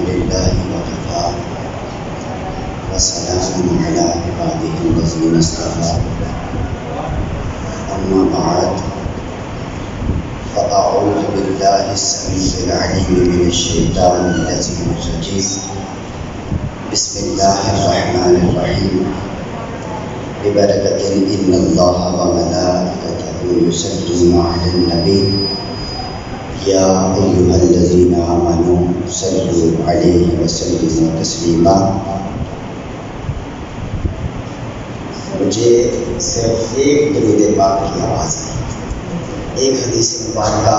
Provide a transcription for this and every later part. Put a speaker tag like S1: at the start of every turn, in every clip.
S1: لله وكفى وسلام على عباده الذين اصطفى أما بعد فأعوذ بالله السميع العليم من الشيطان اللعين الرجيم بسم الله الرحمن الرحيم ببركة إن الله وملائكته يصلون على النبي يا أيها الذين آمنوا صلوا عليه وسلموا تسلیما۔ مجھے صرف ایک درود پاک کی آواز ہے، ایک حدیث مبارکہ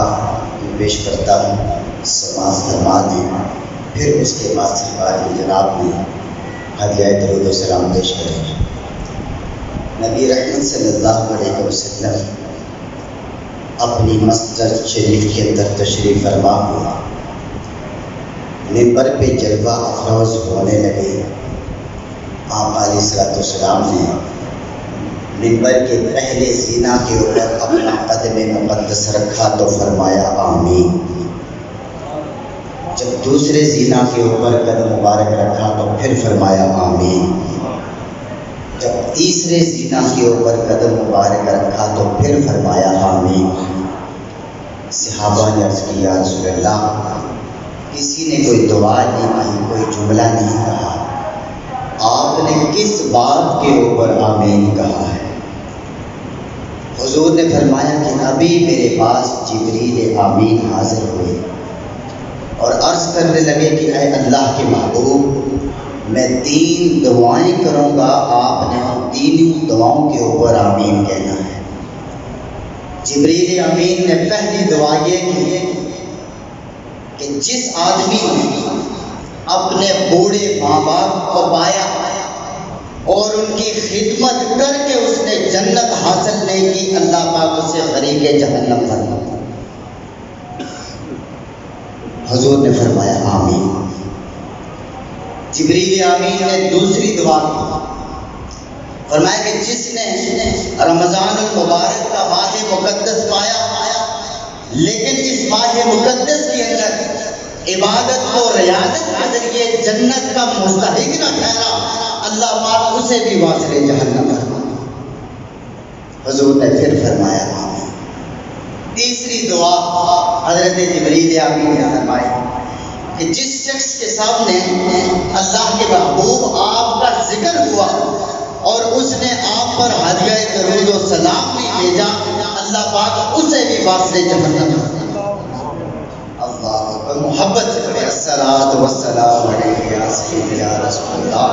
S1: پیش کرتا ہوں، سماعت فرما دیں، پھر اس کے بعد سرکار کی جناب میں ہدیہ درود و سلام پیش کریں۔ نبی رحمت صلی اللہ علیہ وسلم اپنی مسجد شریف کے اندر تشریف فرما ہوا، منبر پہ جلوہ افروز ہونے لگے۔ آپ علیہ السلام نے منبر کے پہلے زینہ کے اوپر اپنا قدم مقدس رکھا تو فرمایا آمین۔ جب دوسرے زینہ کے اوپر قدم مبارک رکھا تو پھر فرمایا آمین۔ جب تیسرے زینہ کے اوپر قدم مبارک رکھا تو پھر فرمایا آمین۔ صحابہ نے عرض کی یا رسول اللہ، کسی نے کوئی دعا نہیں کی، کوئی جملہ نہیں کہا، آپ نے کس بات کے اوپر آمین کہا ہے؟ حضور نے فرمایا کہ ابھی میرے پاس جبریل امین حاضر ہوئے اور عرض کرنے لگے کہ اے اللہ کے محبوب، میں 3 دعائیں کروں گا، آپ نے ان 3 دعاؤں کے اوپر آمین کہنا ہے۔ جبریل امین نے پہلی دعا یہ کی کہ جس آدمی نے اپنے بوڑھے ماں باپ کو پایا اور ان کی خدمت کر کے اس نے جنت حاصل نہیں کی، اللہ پاک اسے غریق جہنم فرماتا۔ حضور نے فرمایا آمین۔ جبریل امین نے دوسری دعا کی، فرمایا کہ جس نے رمضان المبارک کا ماہ مقدس پایا لیکن اس ماہ مقدس کے اندر عبادت و ریاضت کے ذریعے جنت کا مستحق نہ ٹھہرا، اللہ پاک اسے بھی واصل جہنم فرماتا۔ حضور نے پھر فرمایا آمین۔ تیسری دعا حضرت جبریل امین نے فرمائی کہ جس شخص کے سامنے اللہ کے محبوب آپ کا ذکر ہوا اور اس نے آپ پر ہدیہ درود و سلام بھی بھیجا، اللہ پاک اسے بھی واصل جہنم۔ اللہ اکبر، محبت سے پڑھیں الصلاۃ والسلام علیک یا سیدی یا رسول اللہ،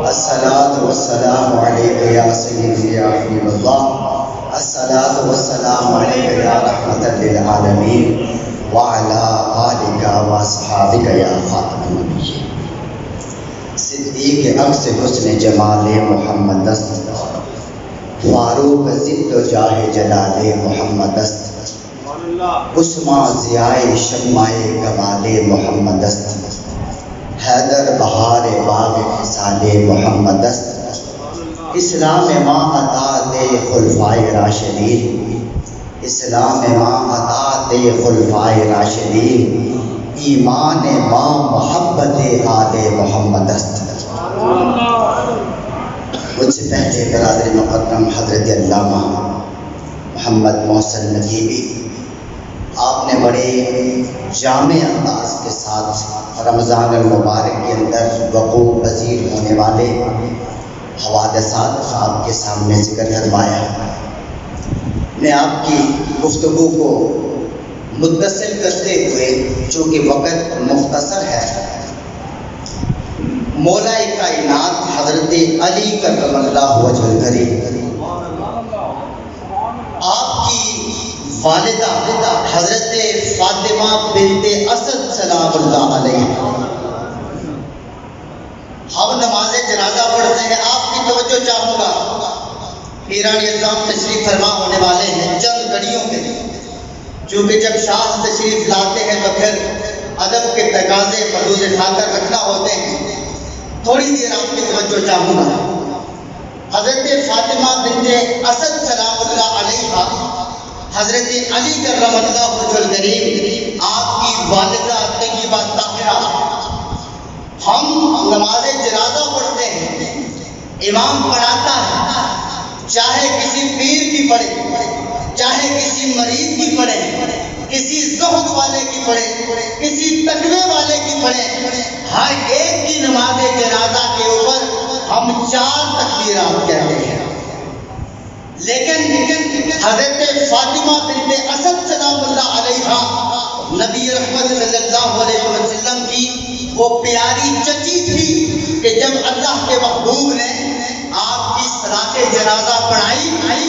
S1: الصلاۃ والسلام علیک یا سیدی یا حبیب اللہ، الصلاۃ والسلام علیک یا رحمۃ للعالمین وعلی آلک واصحابک یا خاتم النبیین۔ صدیق عکس حسن جمال محمد است، فاروق ضد و جاہ جلال محمد است، عثمان ضیاء شمع کمال محمد است، حیدر بہار باغ خصال محمد است، اسلام ماں اطاعت خلفائے راشدین، اسلام ماں اطاعت خلفائے راشدین، ایمان ماں محبت آل محمد است۔ مجھ سے پہلے برادر مقدم حضرت علامہ محمد محسن نقیبی، آپ نے بڑے جامع انداز کے ساتھ رمضان المبارک کے اندر وقوع پذیر ہونے والے حوادثات آپ کے سامنے ذکر فرمایا۔ میں آپ کی گفتگو کو متصل کرتے ہوئے، چونکہ وقت مختصر ہے، مولا کائنات حضرت علی کرم اللہ وجہ الکریم، آپ کی والدہ حضرت فاطمہ بنت اسد سلام اللہ علیہ، ہم نماز جنازہ پڑھتے ہیں۔ آپ کی توجہ چاہوں گا، پیران اعظام تشریف فرما ہونے والے ہیں چند گھڑیوں کے لیے، چونکہ جب شاہ تشریف لاتے ہیں تو پھر ادب کے تقاضے ملحوظ خاطر رکھنا ہوتے ہیں۔ تھوڑی دیر آپ کی توجہ چاہوں گا۔ حضرت فاطمہ بنت اسد سلام اللہ علیہ حضرت علی کرم اللہ وجہ الکریم آپ کی والدہ طیبہ طاہرہ، ہم نماز جنازہ پڑھتے ہیں، امام پڑھاتا ہے، چاہے کسی پیر کی پڑھے، چاہے کسی مریض کی پڑھے، کسی زہد والے کی پڑھے، کسی تقوی والے کی پڑھے، ہر ایک کی نماز جنازہ کے اوپر ہم 4 تکبیرات کہتے ہیں۔ لیکن حضرت فاطمہ بنت اسد سلام اللہ علیہا، نبی رحمت صلی اللہ علیہ وسلم کی وہ پیاری چچی تھی کہ جب اللہ کے محبوب نے آپ کی صلاۃ جنازہ پڑھائی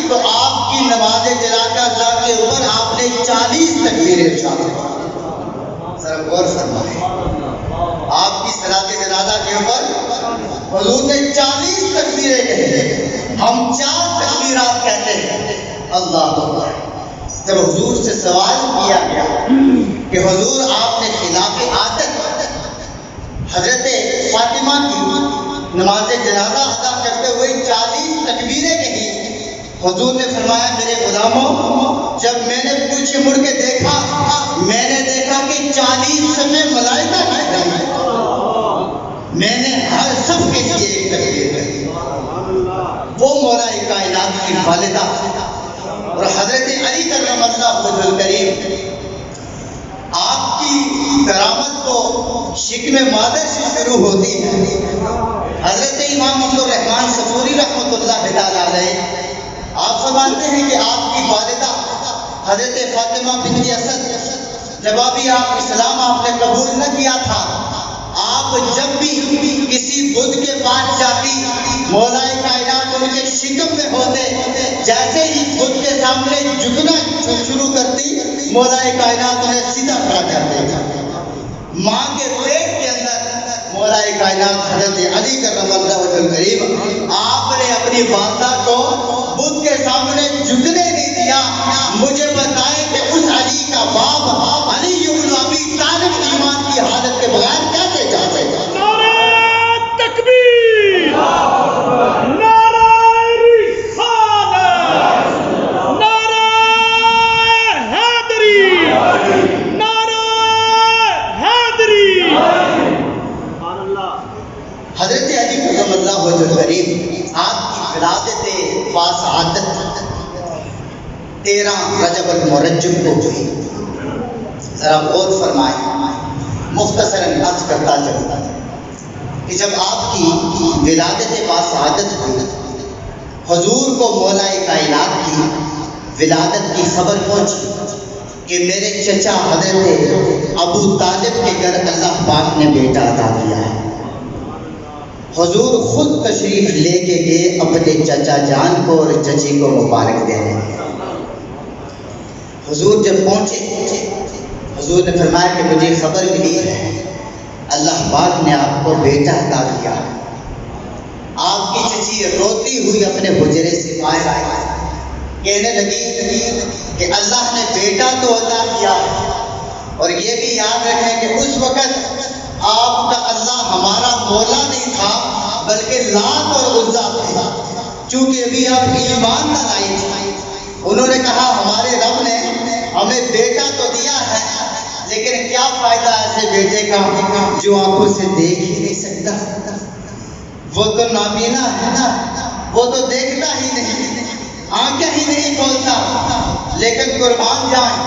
S1: تو آپ کی نماز جنازہ کے اوپر آپ نے 40 تکبیریں ارشاد فرمائیں۔ ذرا غور فرمائیں، آپ کی صلاۃ جنازہ کے اوپر حضور نے 40 تکبیریں کہی، ہم 4 تکبیرات کہتے ہیں۔ اللہ اکبر۔ جب حضور سے سوال کیا گیا کہ حضور آپ نے خلاف عادت حضرت فاطمہ کی نماز جنازہ ادا کرتے ہوئے 40 تکبیریں کہی، حضور نے فرمایا میرے غلاموں، جب میں نے پیچھے مڑ کے دیکھا، میں نے دیکھا کہ 40 صفیں ملائکہ کی کھڑی ہیں، میں نے ہر صف کے لیے ایک تکبیر کہی۔ وہ مولا کائنات کی والدہ اور حضرت علی کرم اللہ وجہ الکریم، آپ کی کرامت تو شکم مادر سے شروع ہوتی ہے۔ حضرت امام عبد الرحمن صفوری رحمۃ اللہ تعالی علیہ آپ فرماتے ہیں کہ آپ کی والدہ حضرت فاطمہ بنت اسد، جب ابھی آپ اسلام آپ نے قبول نہ کیا تھا، آپ جب بھی کسی بدھ کے پاس جاتی، مولا کائنات ان کے شکم میں ہوتے، جیسے ہی بدھ کے سامنے جھکنا شروع کرتی، مولا کائنات انہیں سیدھا کھڑا کر دیتا۔ ماں کے پیٹ کے اندر مولا کائنات حضرت علی کرم اللہ وجہ الکریم، آپ نے اپنی والدہ کو بدھ کے سامنے جھکنے نہیں دیا۔ مجھے بتائیں کہ اس علی کا باپ علی بن ابی طالب ایمان کی حالت کے بغیر کیسے جا سکتا؟
S2: نعرہ تکبیر، نعرہ رسالت، نعرہ حیدری، نعرہ حیدری۔
S1: حضرت علی کرم اللہ وجہ الکریم آپ کی ولادت باسعادت 13 رجب المرجب کو ہوئی۔ ذرا غور فرمائیں، مختصراً عرض کرتا چلتا کہ جب آپ کی ولادت باسعادت ہوئی، حضور کو مولا کائنات کی ولادت کی خبر پہنچی کہ میرے چچا حضرت ابو طالب کے گھر اللہ پاک نے بیٹا عطا کیا ہے۔ حضور خود تشریف لے کے گئے اپنے چچا جان کو اور چچی کو مبارک دینے۔ حضور جب پہنچے، حضور نے فرمایا کہ مجھے خبر ملی ہے اللہ پاک نے آپ کو بیٹا عطا کیا۔ آپ کی چچی روتی ہوئی اپنے حجرے سے باہر آئی، کہنے لگی کہ اللہ نے بیٹا تو عطا کیا، اور یہ بھی یاد رکھیں کہ اس وقت آپ کا اللہ ہمارا مولا نہیں تھا بلکہ لات اور عزا تھا، چونکہ ابھی آپ ایمان نہ لائی تھی۔ انہوں نے کہا ہمارے رب نے ہمیں بیٹا تو دیا ہے، لیکن کیا فائدہ ایسے بیٹے کا جو آنکھوں سے دیکھ ہی نہیں سکتا؟ وہ تو نابینا ہے نا، وہ تو دیکھتا ہی نہیں، آنکھیں ہی نہیں کھولتا، لیکن قربان جائیں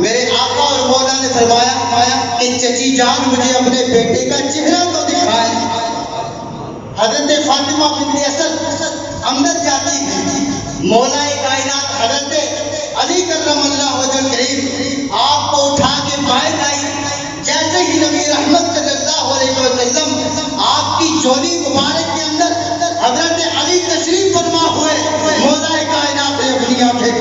S1: میرے آقا اور مولا نے فرمایا کہ چچی جان مجھے اپنے بیٹے کا چہرہ تو دکھائیں۔ حضرت فاطمہ بنت اسد اندر جاتی ہے، مولا کائنات حضرت علی کرم اللہ وجہ الکریم آپ کو اٹھا کے باہر لائی۔ جیسے ہی نبی رحمت صلی اللہ علیہ وسلم آپ کی جولی مبارک کے اندر حضرت علی تشریف فرما ہوئے، مولا کائنات نے اپنی آنکھیں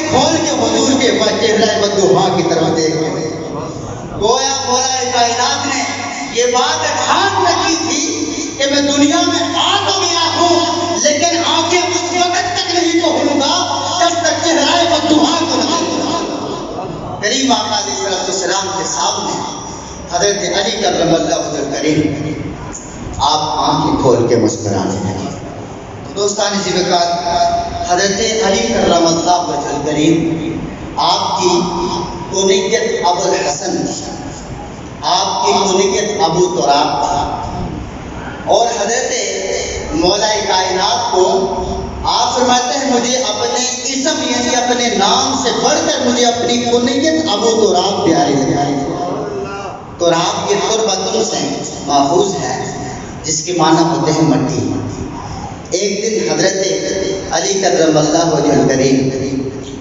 S1: کھول کے حضور کے چہرہ بدوحا کی طرف دیکھے، گویا مولا کائنات نے یہ بات ٹھان رکھی تھی کہ میں دنیا میں آ تو گیا ہوں، لیکن آنکھیں اس وقت تک نہیں کھولوں گا جب تک چہرہ بدوحا کو نہ دیکھوں۔ کریم آقا علیہ السلام کے سامنے حضرت علی کرم اللہ وجہ الکریم آپ آنکھیں کھول کے مسکرانے لگے۔ دوستان ذکر حضرت علی کرم اللہ وجہ الکریم آپ کی کنیت ابو الحسن، آپ کی کنیت ابو تراب، اور حضرت مولا کائنات کو آپ فرماتے ہیں مجھے اپنے اسم یعنی اپنے نام سے بڑھ کر مجھے اپنی کنیت ابو تراب پیاری لگائی۔ تراب یہ تربتوں سے محفوظ ہے جس کے معنی ہوتے ہیں مٹی۔ ایک دن حضرت علی کرم اللہ وجہ الکریم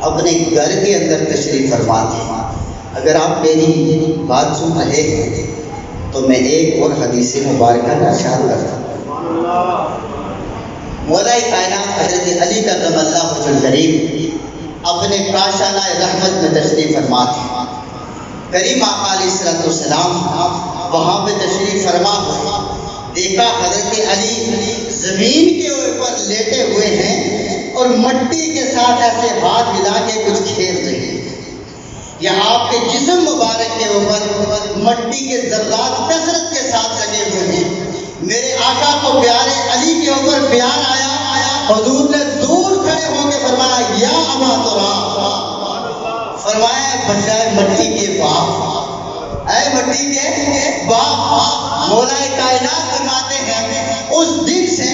S1: اپنے گھر کے اندر تشریف فرما تھے۔ اگر آپ میری بات سن رہے ہیں تو میں ایک اور حدیث مبارکہ کا اشارہ کرتا ہوں۔ مولا کائنات حضرت علی کرم اللہ وجہ الکریم اپنے کاشانہ رحمت میں تشریف فرما تھے۔ کریم آقا علیہ الصلوۃ والسلام وہاں پہ تشریف فرما ہوئے، دیکھا حضرت علی زمین کے اوپر لیٹے ہوئے ہیں اور مٹی کے ساتھ ایسے ہاتھ ہلا کے کچھ کھیل رہے ہیں۔ یا آپ کے جسم مبارک کے اوپر مٹی کے ذرات کثرت کے ساتھ لگے ہوئے ہیں۔ میرے آقا کو پیارے علی کے اوپر پیار آیا، حضور نے دور کھڑے ہو کے فرمایا یا ابا تراب، فرمایا بجائے مٹی کے باپ، اے مٹی کے باپ۔ مولا کائنات فرماتے ہیں اس دن سے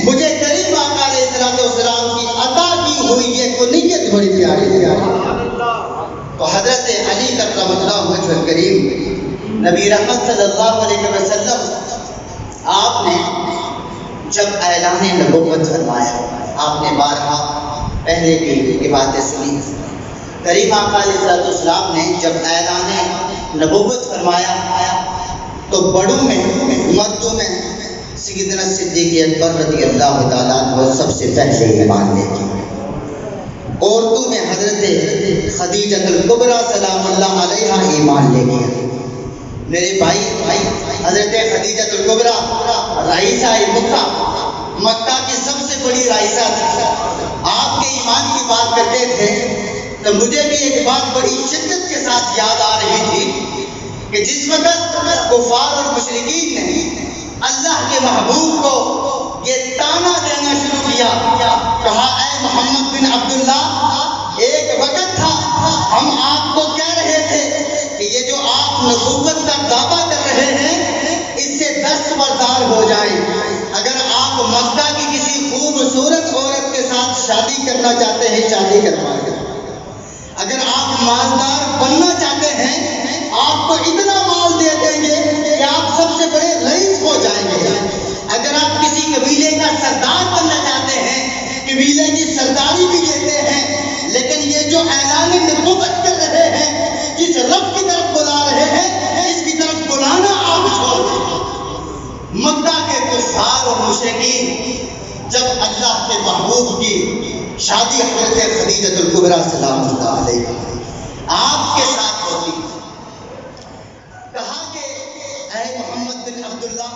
S1: مجھے کریم آقا علیہ السلام کی عطا کی ہوئی یہ کنیت بڑی پیاری لگائی۔ تو حضرت علی کرم اللہ وجہ الکریم نبی رحمت صلی اللہ علیہ وسلم آپ نے جب اعلان نبوت فرمایا، آپ نے بارہا پہلے بھی یہ باتیں سنی، کریم آقا علیہ السلام نے جب اعلان نبوت فرمایا تو بڑوں میں مردوں میں سیدنا صدیق اکبر رضی اللہ تعالیٰ عنہ سب سے پہلے ایمان لے کے، عورتوں میں حضرت خدیجہ الکبریٰ سلام اللہ علیہا ایمان لے گیا۔ میرے بھائی حضرت خدیجہ الکبریٰ رئیسہ مکہ کی سب سے بڑی رئیسہ تھی۔ آپ کے ایمان کی بات کرتے تھے تو مجھے بھی ایک بات بڑی شدت کے ساتھ یاد آ رہی تھی کہ جس وقت کفار اور مشرکین نے اللہ کے محبوب کو یہ تانا دینا شروع کیا، کہا اے محمد بن عبداللہ، ایک وقت تھا ہم آپ کو کہہ رہے تھے کہ یہ جو آپ نبوت کا دعویٰ کر رہے ہیں اس سے دستبردار ہو جائیں، اگر آپ مکہ کی کسی خوبصورت عورت کے ساتھ شادی کرنا چاہتے ہیں شادی کروائیں، اگر آپ مالدار بننا چاہتے ہیں آپ کو اتنا مال دے دیں گے کہ آپ سب سے بڑے رئیس ہو جائیں گے، اگر آپ کسی قبیلے کا سردار بننا چاہتے ہیں قبیلے کی سرداری بھی دیتے ہیں، لیکن یہ جو اعلان نبوت کر رہے ہیں جس رب کی طرف بلا رہے ہیں اس کی طرف بلانا آپ چھوڑ دیں۔ مکہ کے کفار اور مشرکین جب اللہ کے محبوب کی شادی حضرت خدیجہ الکبریٰ سلام اللہ علیہا آپ کے ساتھ ہوتی، کہا کہ اے محمد بن عبداللہ،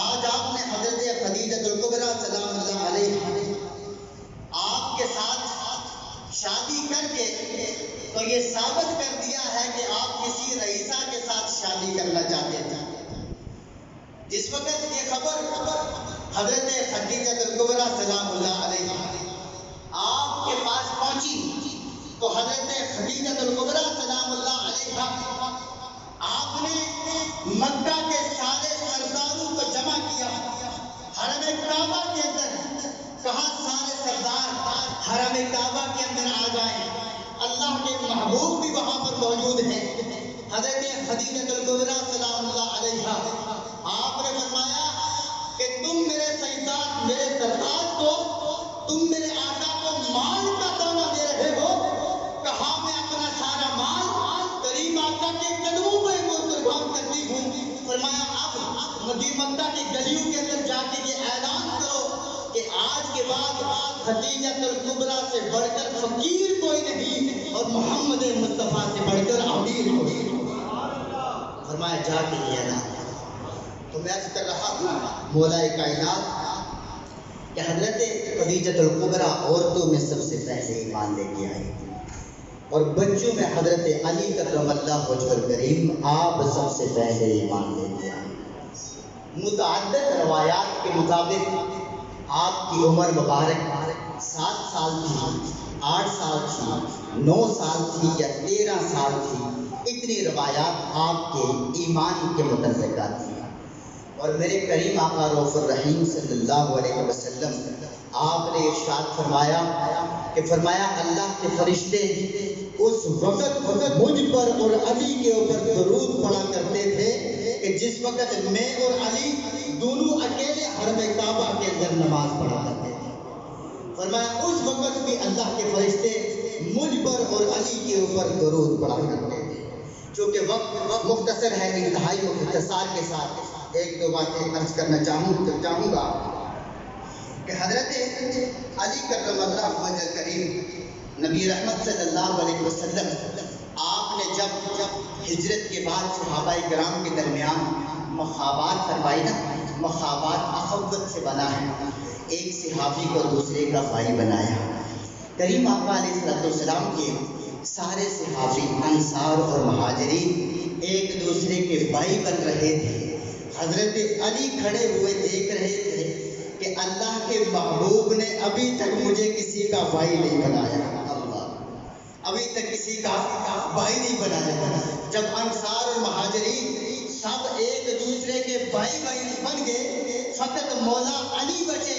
S1: آج آپ نے حضرت خدیجہ الکبریٰ سلام اللہ علیہا آپ کے ساتھ شادی کر کے تو یہ ثابت کر دیا ہے کہ آپ کسی رئیسہ کے ساتھ شادی کرنا چاہتے تھے۔ جس وقت یہ خبر حضرت خدیجہ الکبریٰ سلام اللہ علیہا آپ کے پاس پہنچی تو حضرت خدیجہ الکبریٰ سلام اللہ علیہا آپ نے مکہ کے سارے سرداروں کو جمع کیا، حرم کعبہ کے اندر کہا سارے سردار حرم کعبہ کے اندر آ جائیں، اللہ کے محبوب بھی وہاں پر موجود ہیں۔ حضرت خدیجہ الکبریٰ سلام اللہ علیہا آپ نے فرمایا کہ تم میرے سیدات میرے سردار کو، تم میرے آقا کو مال کا دعویٰ دے رہے ہو، کہا میں اپنا سارا مال کریم آقا کے قدموں پہ قربان کرتی ہوں۔ فرمایا اب مکہ کی گلیوں کے اندر جا کے یہ اعلان کرو کہ آج کے بعد خدیجہ الکبریٰ سے بڑھ کر فقیر کوئی نہیں اور محمد مصطفیٰ سے بڑھ کر امیر کوئی نہیں۔ فرمایا جا کے یہ اعلان تو میں عرض کر رہا ہوں مولا کائنات کہ حضرت خدیجہ الکبریٰ عورتوں میں سب سے پہلے ایمان لے کے آئی اور بچوں میں حضرت علی کرم اللہ وجہ الکریم آپ سب سے پہلے ایمان لے کے آئے۔ متعدد روایات کے مطابق آپ کی عمر مبارک 7 سال تھی، 8 سال تھی، 9 سال تھی یا 13 سال تھی، اتنی روایات آپ کے ایمان کے متعلق آتی ہیں۔ اور میرے کریم آقا رؤوف الرحیم صلی اللہ علیہ وسلم آپ نے ارشاد فرمایا اللہ کے فرشتے اس وقت مجھ پر اور علی کے اوپر درود پڑھا کرتے تھے کہ جس وقت میں اور علی دونوں اکیلے حرم کعبہ کے اندر نماز پڑھا کرتے تھے۔ فرمایا اس وقت بھی اللہ کے فرشتے مجھ پر اور علی کے اوپر درود پڑھا کرتے تھے۔ چونکہ وقت مختصر ہے، انتہائی مختصر کے ساتھ ایک دو باتیں عرض کرنا چاہوں گا کہ حضرت علی کرم اللہ وجہ کریم نبی رحمت صلی اللہ علیہ وسلم آپ نے جب ہجرت کے بعد صحابہ کرام کے درمیان مخابات فرمائی نا، مخابات اخوت سے بنا ہے، ایک صحابی کو دوسرے کا بھائی بنایا۔ کریم آقا علیہ السلام کے سارے صحابی انصار اور مہاجرین ایک دوسرے کے بھائی بن رہے تھے۔ حضرت علی کھڑے ہوئے دیکھ رہے تھے کہ اللہ کے محبوب نے ابھی تک مجھے کسی کا بھائی نہیں بنایا، ابھی تک کسی کا بھائی نہیں بنایا۔ جب انصار اور مہاجرین سب ایک دوسرے کے بھائی بن گئے، فقط مولا علی بچے۔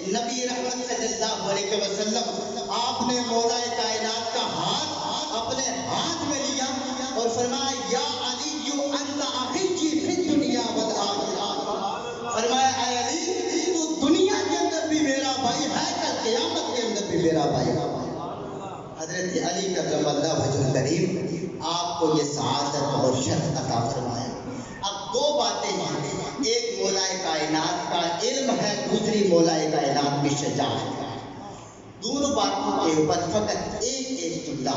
S1: نبی رحمت صلی اللہ علیہ وسلم آپ نے مولا کائنات کا ہاتھ اپنے ہاتھ میں لیا اور فرمایا یا علی یو انت اخی فی الدنیا والآخرہ، فرمایا اے علی تو دنیا کے اندر بھی میرا بھائی ہے، کل قیامت کے اندر بھی میرا بھائی ہے۔ حضرت علی کرم اللہ وجہ کریم آپ کو یہ سعادت اور شرف عطا فرمایا۔ اب دو باتیں ہیں، ایک مولا کائنات کا علم ہے، دوسری مولا کائنات کی شجاعت ہے۔ دونوں باتوں کے اوپر فقط ایک جملہ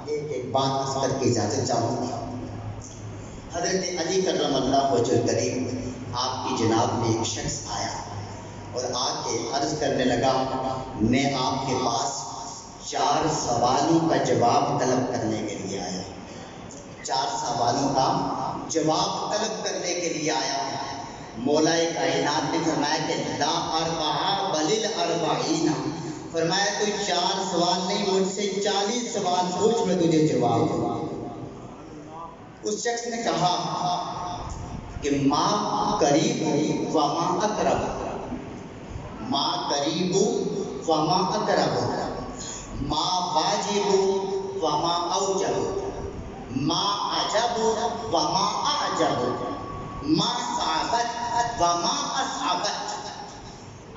S1: ایک بات عرض کر کے اجازت چاہوں گا۔ حضرت علی کرم اللہ وجہ کریم آپ کی جناب میں ایک شخص آیا اور آ کے عرض کرنے لگا میں آپ کے پاس 4 سوالوں کا جواب طلب کرنے کے لیے آیا، 4 سوالوں کا جواب طلب کرنے کے لیے آیا۔ مولا کائنات نے فرمایا کہ لا اربع بل الاربعین، فرمایا کوئی 4 سوال نہیں، مجھ سے 40 سوال پوچھ میں تجھے جواب دوں۔ اس شخص نے کہا کہ ماں قریب و ماں اقرب، ماں قریب و ماں اقرب، ماں واجب و ماں اوجب، ماں عجب و ماں اعجب، ماں صعبت و ماں اصعبت۔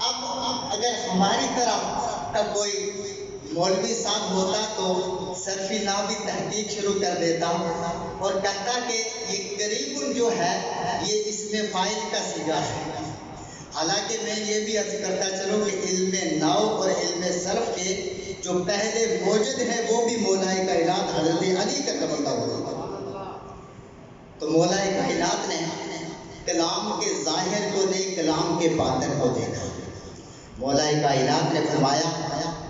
S1: اب اگر ہماری طرف کا کوئی مولوی صاحب ہوتا تو صرفی نحوی تحقیق شروع کر دیتا اور کہتا کہ یہ قریب جو ہے یہ اس میں فاعل کا صیغہ ہے۔ حالانکہ میں یہ بھی عرض کرتا چلوں کہ علم نحو اور علم صرف کے جو پہلے موجد ہیں وہ بھی مولا کائنات حضرت علی کا تبادلہ ہوتا۔ تو مولا کائنات نے کلام کے ظاہر کو نہیں، کلام کے باطن کو دیکھا۔ مولا کائنات نے فرمایا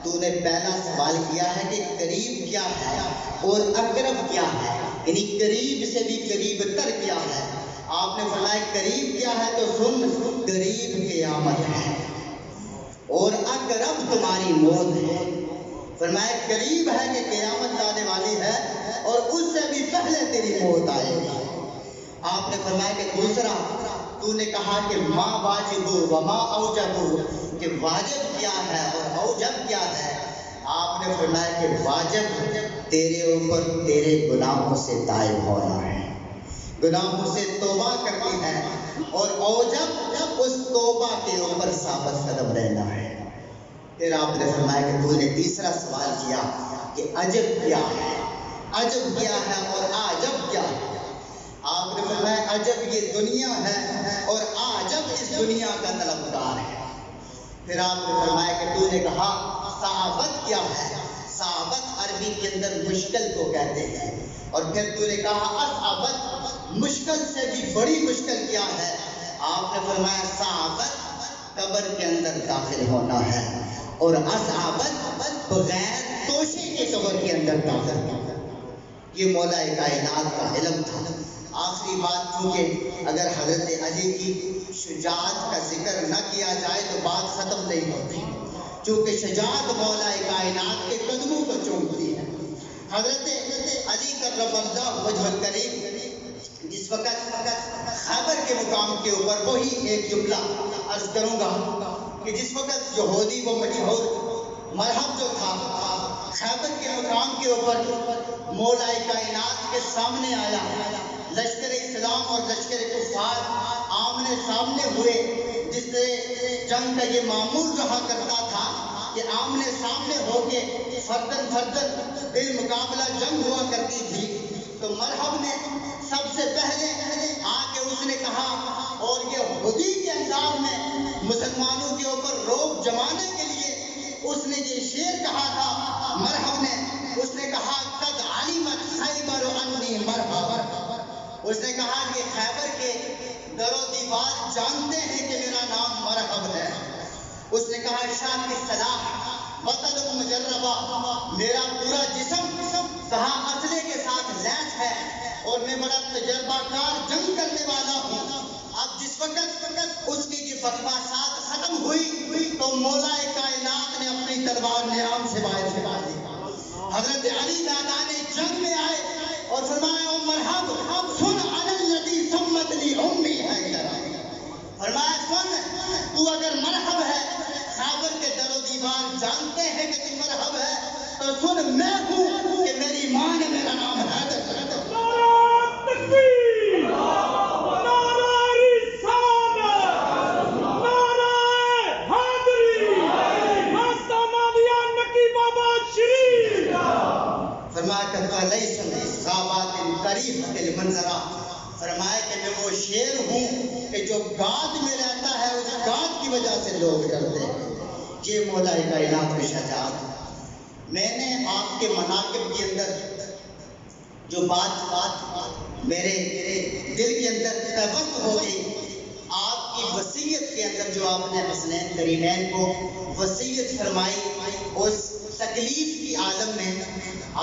S1: تو نے پہلا سوال کیا ہے کہ قریب کیا ہے اور اقرب کیا ہے، یعنی قریب سے بھی قریب تر کیا ہے۔ آپ نے فرمایا قریب کیا ہے تو سن، قریب قیامت ہے اور اقرب تمہاری موت ہے۔ فرمایا قریب ہے کہ قیامت آنے والی ہے اور اس سے بھی پہلے تیری موت آئے گی۔ آپ نے فرمایا کہ دوسرا تو نے کہا کہ ماں واجب و ماں اوجب، کہ واجب کیا ہے اور اوجب کیا ہے۔ آپ نے فرمایا کہ واجب تیرے اوپر تیرے گناہوں سے تائب ہونا ہے، گناہوں سے توبہ کرنی ہے، اور اوجب اس توبہ کے اوپر ثابت قدم رہنا ہے۔ پھر آپ نے فرمایا کہ تو نے تیسرا سوال کیا کہ عجب کیا ہے، عجب کیا ہے اور عجب کیا ہے۔ آپ نے فرمایا عجب یہ دنیا ہے اور عجب اس دنیا کا طلبگار ہے۔ پھر آپ نے فرمایا کہ تو نے کہا صعبت کیا ہے، صعبت عربی کے اندر مشکل کو کہتے ہیں، اور پھر تو نے کہا اصعبت مشکل سے بھی بڑی مشکل کیا ہے۔ آپ نے فرمایا صعبت قبر کے اندر داخل ہونا ہے اور اصعبت بغیر توشے کے قبر کے اندر داخل ہونا ہے۔ یہ مولا کائنات کا علم تھا۔ آخری بات، چونکہ اگر حضرت علی کی شجاعت کا ذکر نہ کیا جائے تو بات ختم نہیں ہوتی، چونکہ شجاعت مولا کائنات کے قدموں کو چومتی ہے۔ حضرت علی کرم اللہ وجہ الکریم جس وقت خیبر کے مقام کے اوپر وہی ایک جملہ عرض کروں گا کہ جس وقت یہودی وہ مجہور مرحب جو تھا خیبر کے مقام کے اوپر مولا کائنات کے سامنے آیا، لشکر اسلام اور لشکر کفار آمنے سامنے ہوئے، جس سے جنگ کا یہ معمول رہا کرتا تھا کہ آمنے سامنے ہو کے فردن بالمقابلہ جنگ ہوا کرتی تھی۔ تو مرحب نے سب سے پہلے آ کے اس نے کہا، اور یہ خودی کے انداز میں مسلمانوں کے اوپر روک جمانے کے لیے اس نے یہ شعر کہا تھا مرحب نے، اس نے کہا قد علمت خیبر انی مرحب، اس نے کہا کہ خیبر کے در و دیوار جانتے ہیں کہ میرا نام مرحب ہے۔ اس نے کہا شاہ کی صلاح وطن مجربہ، میرا پورا جسم کہا اسلحے کے ساتھ لیس ہے اور میں بڑا تجربہ کار جنگ کرنے والا ہوں۔ اب جس وقت اس کی یہ بکواسات ختم ہوئی تو مولا کائنات نے اپنی تلوار نیام سے باہر چھڑا دی۔ حضرت علی میدان جنگ میں آئے اور فرمایا او مرحب سن انا الذی سمتنی امی حیدر، فرمایا سن تو اگر مرحب ہے، خیبر کے در و دیوار جانتے ہیں کہ تو مرحب ہے، تو سن میں ہوں کہ میری ماں نے میرا نام حیدر کر دیا۔
S2: نعرہ تکبیر، نعرہ رسالت، نعرہ حیدری، مستعمالیہ نقیب آباد شریف۔
S1: فرمایا کہ فلیس غابات قریب المنظرہ، فرمایا کہ میں وہ شیر ہوں کہ جو گاد میں رہتا ہے، اس گاد کی وجہ سے لوگ ڈرتے ہیں۔ یہ مولا کائنات کی شجاعت۔ میں نے آپ کے مناقب کے اندر جو بات میرے دل کے اندر پیوست ہو گئی، آپ کی وصیت کے اندر جو آپ نے حسنین کریمین کو وصیت فرمائی، اس تکلیف کی عالم میں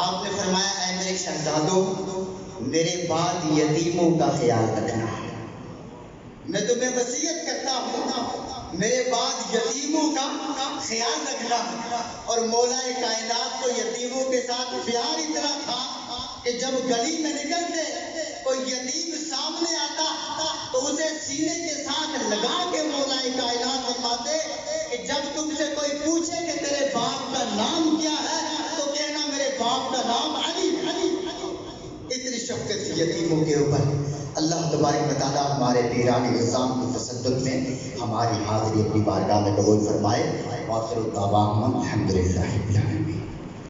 S1: آپ نے فرمایا اے میرے شہزادوں، میرے بعد یتیموں کا خیال رکھنا، میں تمہیں وصیت کرتا ہوں میرے بعد یتیموں کا خیال رکھنا۔ اور مولا کائنات کو یتیموں کے ساتھ پیار اتنا تھا کہ جب گلی میں نکلتے کوئی یتیم سامنے آتا تو اسے سینے کے ساتھ لگا کے مولا کائنات فرماتے کہ جب تم سے کوئی پوچھے کہ تیرے باپ کا نام کیا ہے تو کہنا میرے باپ کا نام علی۔ اتنی شفقت تھی یتیموں کے اوپر۔ اللہ تبارک و تعالیٰ ہمارے پیران نظام کی تصدق میں ہماری حاضری اپنی بارگاہ میں قبول فرمائے۔ وآخر دعوانا الحمدللہ رب العالمین۔